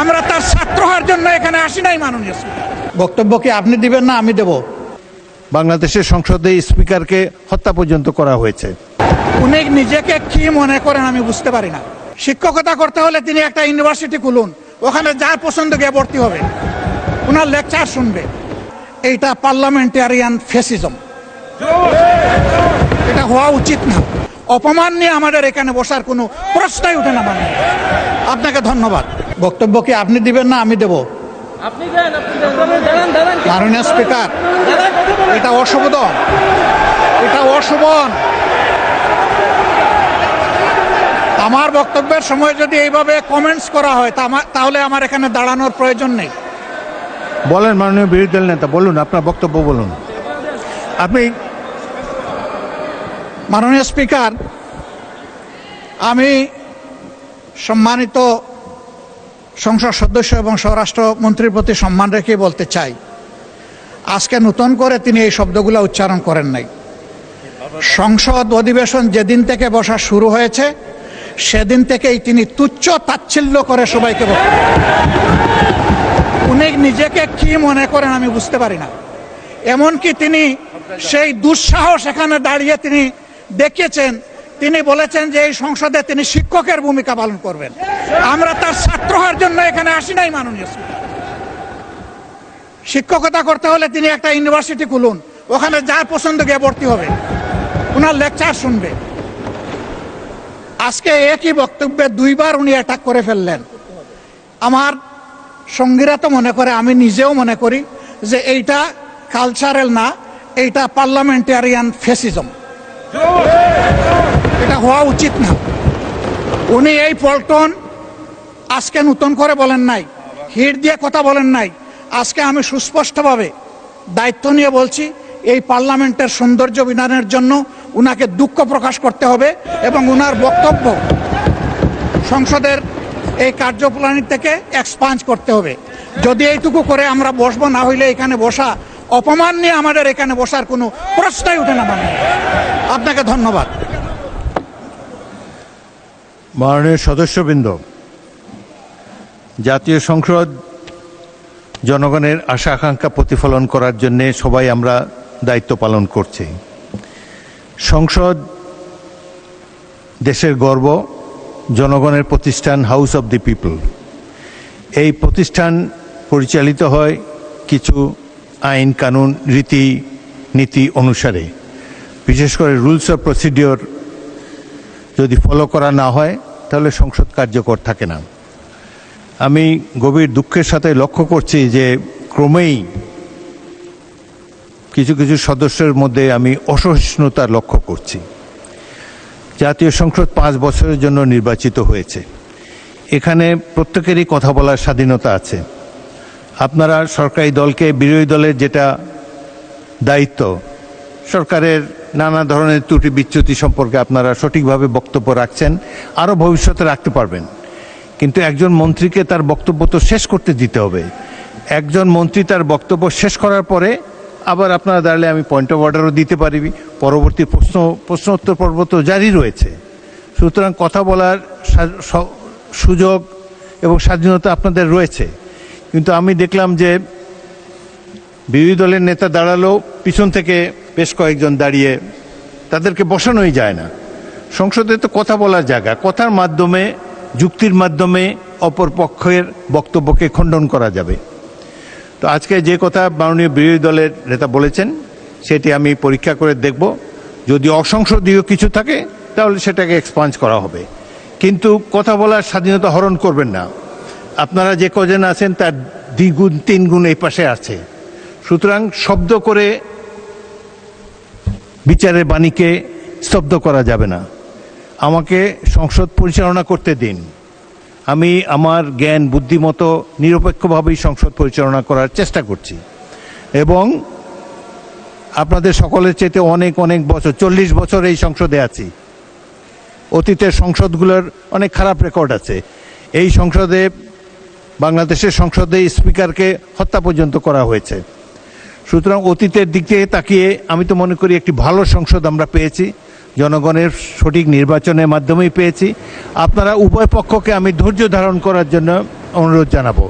আমরা তার ছাত্র হওয়ার জন্য এখানে আসি নাই। মাননীয় স্পিকার, বক্তব্য কি আপনি দিবেন না আমি দেব? বাংলাদেশের সংসদে স্পিকারকে হত্যা পর্যন্ত করা হয়েছে। উনি নিজেকে কি মনে করেন আমি বুঝতে পারি না। শিক্ষকতা করতে হলে তিনি একটা ইউনিভার্সিটি খুলুন, ওখানে যার পছন্দ গিয়ে ভর্তি হবে, ওনার লেকচার শুনবে। এইটা পার্লামেন্টারিয়ান ফ্যাসিজম, এটা হওয়া উচিত না। অপমান নিয়ে আমাদের এখানে বসার কোনো প্রশ্নই উঠে না। মানে আপনাকে ধন্যবাদ। বক্তব্য কি আপনি দিবেন না আমি দেব? মাননীয় স্পিকার, এটা অশোভন, এটা অশোভন। আমার বক্তব্যের সময় যদি এইভাবে কমেন্টস করা হয় তাহলে আমার এখানে দাঁড়ানোর প্রয়োজন নেই। বলেন মাননীয় বিরোধী দল নেতা, বলুন আপনার বক্তব্য বলুন। আপনি মাননীয় স্পিকার, আমি সম্মানিত সংসদ সদস্য এবং স্বরাষ্ট্রমন্ত্রীর প্রতি সম্মান রেখে বলতে চাই, আজকে নতুন করে তিনি এই শব্দগুলো উচ্চারণ করেন নাই। সংসদ অধিবেশন যেদিন থেকে বসা শুরু হয়েছে সেদিন থেকেই তিনি তুচ্ছ তাচ্ছিল্য করে সবাইকে বক্তব্য। উনি নিজেকে কি মনে করেন আমি বুঝতে পারি না। এমনকি তিনি সেই দুঃসাহস এখানে দাঁড়িয়ে তিনি দেখিয়েছেন, তিনি বলেছেন যে এই সংসদে তিনি শিক্ষকের ভূমিকা পালন করবেন। আমরা তার ছাত্র হওয়ার জন্য এখানে আসি নাই। মাননীয় স্পিকার, শিক্ষকতা করতে হলে তিনি একটা ইউনিভার্সিটি খুলুন, ওখানে যার পছন্দ গিয়ে ভর্তি হবে, ওনার লেকচার শুনবে। আজকে একই বক্তব্যে দুইবার উনি অ্যাটাক করে ফেললেন। আমার সঙ্গীরা তো মনে করে, আমি নিজেও মনে করি যে এইটা কালচারাল না, এইটা পার্লামেন্টারিয়ান ফ্যাসিজম, এটা হওয়া উচিত না। উনি এই পল্টন আজকে নতুন করে বলেন নাই, হিট দিয়ে কথা বলেন নাই। আজকে আমি সুস্পষ্টভাবে দায়িত্ব নিয়ে বলছি, এই পার্লামেন্টের সৌন্দর্য বিধানের জন্য উনাকে দুঃখ প্রকাশ করতে হবে এবং উনার বক্তব্য সংসদের এই কার্যপ্রণালী থেকে এক্সপাঞ্জ করতে হবে। যদি এইটুকু করে আমরা বসবো, না হইলে এখানে বসা অপমান নিয়ে আমাদের এখানে বসার কোনো প্রশ্নই উঠে না। মানে আপনাকে ধন্যবাদ। মাননীয় সদস্যবৃন্দ, জাতীয় সংসদ জনগণের আশা আকাঙ্ক্ষা প্রতিফলন করার জন্যে সবাই আমরা দায়িত্ব পালন করছি। সংসদ দেশের গর্ব, জনগণের প্রতিষ্ঠান, হাউস অব দি পিপল। এই প্রতিষ্ঠান পরিচালিত হয় কিছু আইন কানুন রীতি নীতি অনুসারে। বিশেষ করে রুলস অফ প্রসিডিওর যদি ফলো করা না হয় তাহলে সংসদ কার্যকর থাকে না। আমি গভীর দুঃখের সাথে লক্ষ্য করছি যে ক্রমেই কিছু কিছু সদস্যের মধ্যে আমি অসহিষ্ণুতা লক্ষ্য করছি। জাতীয় সংসদ 5 বছরের জন্য নির্বাচিত হয়েছে। এখানে প্রত্যেকেরই কথা বলার স্বাধীনতা আছে। আপনারা সরকারি দলকে, বিরোধী দলের যেটা দায়িত্ব, সরকারের নানা ধরনের ত্রুটি বিচ্যুতি সম্পর্কে আপনারা সঠিকভাবে বক্তব্য রাখছেন, আরও ভবিষ্যতে রাখতে পারবেন। কিন্তু একজন মন্ত্রীকে তার বক্তব্য তো শেষ করতে দিতে হবে। একজন মন্ত্রী তার বক্তব্য শেষ করার পরে আবার আপনারা দাঁড়ালে আমি পয়েন্ট অফ অর্ডারও দিতে পারিবি, পরবর্তী প্রশ্নোত্তর পর্ব তো জারি রয়েছে। সুতরাং কথা বলার সুযোগ এবং স্বাধীনতা আপনাদের রয়েছে। কিন্তু আমি দেখলাম যে বিরোধী দলের নেতা দাঁড়ালেও পিছন থেকে বেশ কয়েকজন দাঁড়িয়ে, তাদেরকে বসানোই যায় না। সংসদে তো কথা বলার জায়গা, কথার মাধ্যমে, যুক্তির মাধ্যমে অপর পক্ষের বক্তব্যকে খণ্ডন করা যাবে। তো আজকে যে কথা মাননীয় বিরোধী দলের নেতা বলেছেন সেটি আমি পরীক্ষা করে দেখব। যদি অসংসদীয় কিছু থাকে তাহলে সেটাকে এক্সপাঞ্জ করা হবে, কিন্তু কথা বলার স্বাধীনতা হরণ করবেন না। আপনারা যে কজন আছেন তার 2 গুণ 3 গুণ এই পাশে আছে। সুতরাং শব্দ করে বিচারের বাণীকে স্তব্ধ করা যাবে না। আমাকে সংসদ পরিচালনা করতে দিন। আমি আমার জ্ঞান বুদ্ধিমতো নিরপেক্ষভাবেই সংসদ পরিচালনা করার চেষ্টা করছি এবং আপনাদের সকলের চেয়ে অনেক অনেক বছর, 40 বছর এই সংসদে আছি। অতীতের সংসদগুলোর অনেক খারাপ রেকর্ড আছে। এই সংসদে, বাংলাদেশের সংসদে স্পিকারকে হত্যা পর্যন্ত করা হয়েছে। সুতরাং অতীতের দিক থেকে তাকিয়ে আমি তো মনে করি একটি ভালো সংসদ আমরা পেয়েছি, জনগণের সঠিক নির্বাচনের মাধ্যমেই পেয়েছি। আপনারা উভয় পক্ষকে আমি ধৈর্য ধারণ করার জন্য অনুরোধ জানাবো।